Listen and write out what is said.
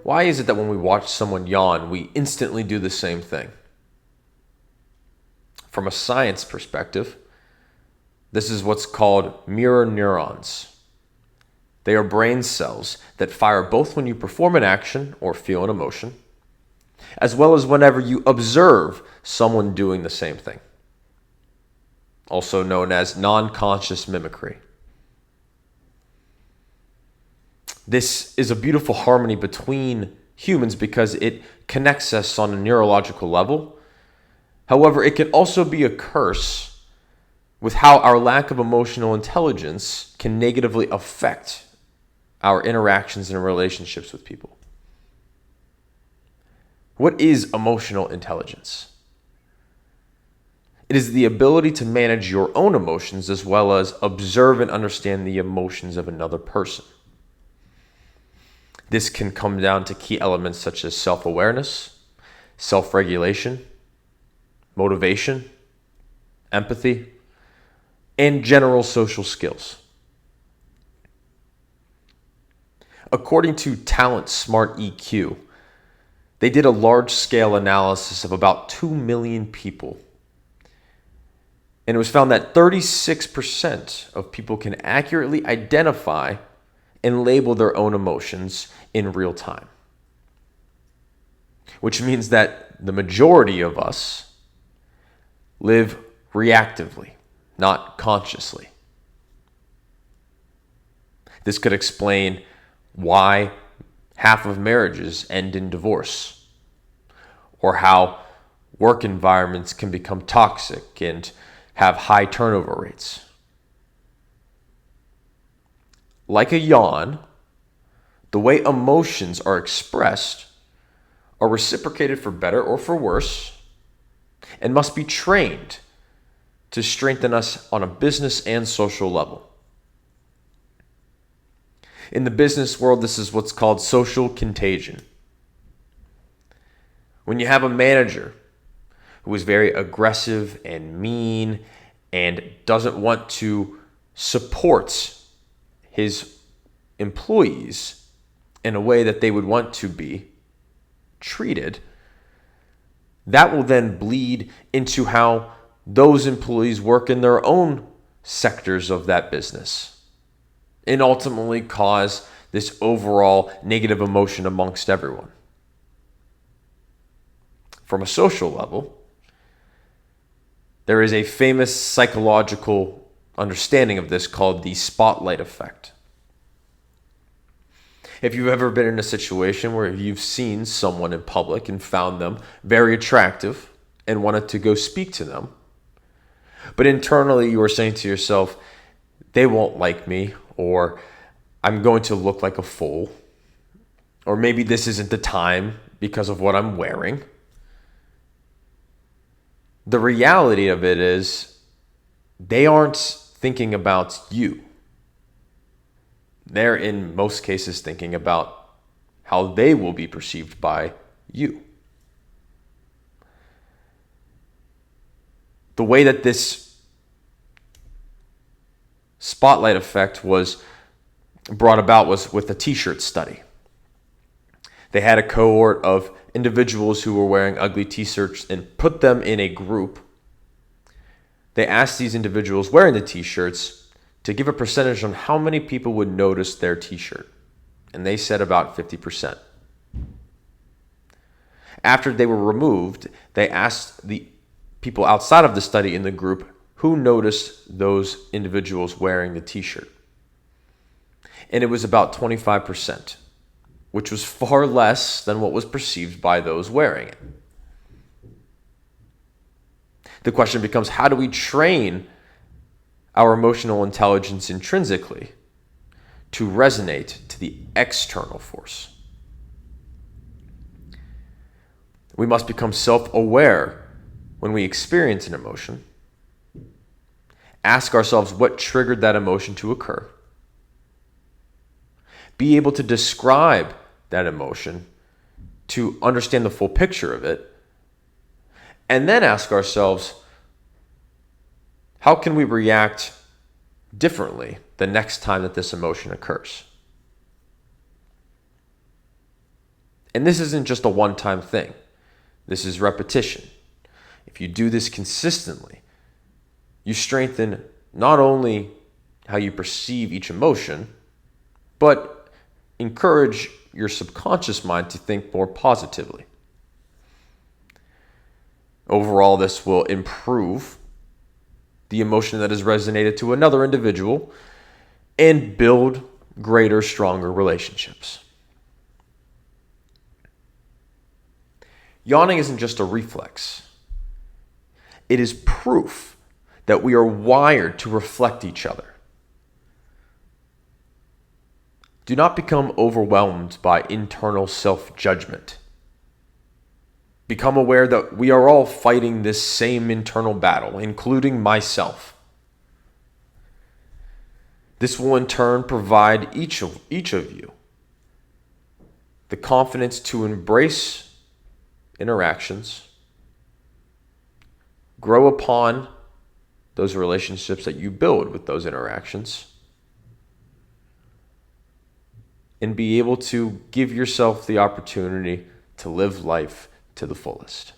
why is it that when we watch someone yawn, we instantly do the same thing? From a science perspective, this is what's called mirror neurons. They are brain cells that fire both when you perform an action or feel an emotion, as well as whenever you observe someone doing the same thing, also known as non-conscious mimicry. This is a beautiful harmony between humans because it connects us on a neurological level. However, it can also be a curse with how our lack of emotional intelligence can negatively affect our interactions and relationships with people. What is emotional intelligence? It is the ability to manage your own emotions as well as observe and understand the emotions of another person. This can come down to key elements such as self-awareness, self-regulation, motivation, empathy, and general social skills. According to Talent Smart EQ, they did a large-scale analysis of about 2 million people. And it was found that 36% of people can accurately identify and label their own emotions in real time. Which means that the majority of us live reactively, not consciously. This could explain why half of marriages end in divorce, or how work environments can become toxic and have high turnover rates. Like a yawn, the way emotions are expressed are reciprocated for better or for worse, and must be trained to strengthen us on a business and social level. In the business world, this is what's called social contagion. When you have a manager who is very aggressive and mean and doesn't want to support his employees in a way that they would want to be treated, that will then bleed into how those employees work in their own sectors of that business, and ultimately cause this overall negative emotion amongst everyone. From a social level, there is a famous psychological understanding of this called the spotlight effect. If you've ever been in a situation where you've seen someone in public and found them very attractive and wanted to go speak to them, but internally you were saying to yourself, they won't like me, or I'm going to look like a fool, or maybe this isn't the time because of what I'm wearing. The reality of it is they aren't thinking about you. They're in most cases thinking about how they will be perceived by you. The way that this spotlight effect was brought about was with a t-shirt study. They had a cohort of individuals who were wearing ugly t-shirts and put them in a group. They asked these individuals wearing the t-shirts to give a percentage on how many people would notice their t-shirt. And they said about 50%. After they were removed, they asked the people outside of the study in the group who noticed those individuals wearing the t-shirt. And it was about 25%, which was far less than what was perceived by those wearing it. The question becomes, how do we train our emotional intelligence intrinsically to resonate to the external force? We must become self-aware when we experience an emotion. Ask ourselves what triggered that emotion to occur. Be able to describe that emotion to understand the full picture of it. And then ask ourselves, how can we react differently the next time that this emotion occurs? And this isn't just a one-time thing. This is repetition. If you do this consistently, you strengthen not only how you perceive each emotion, but encourage your subconscious mind to think more positively. Overall, this will improve the emotion that has resonated to another individual and build greater, stronger relationships. Yawning isn't just a reflex. It is proof that we are wired to reflect each other. Do not become overwhelmed by internal self-judgment. Become aware that we are all fighting this same internal battle, including myself. This will in turn provide each of you the confidence to embrace interactions, grow upon those relationships that you build with those interactions, and be able to give yourself the opportunity to live life to the fullest.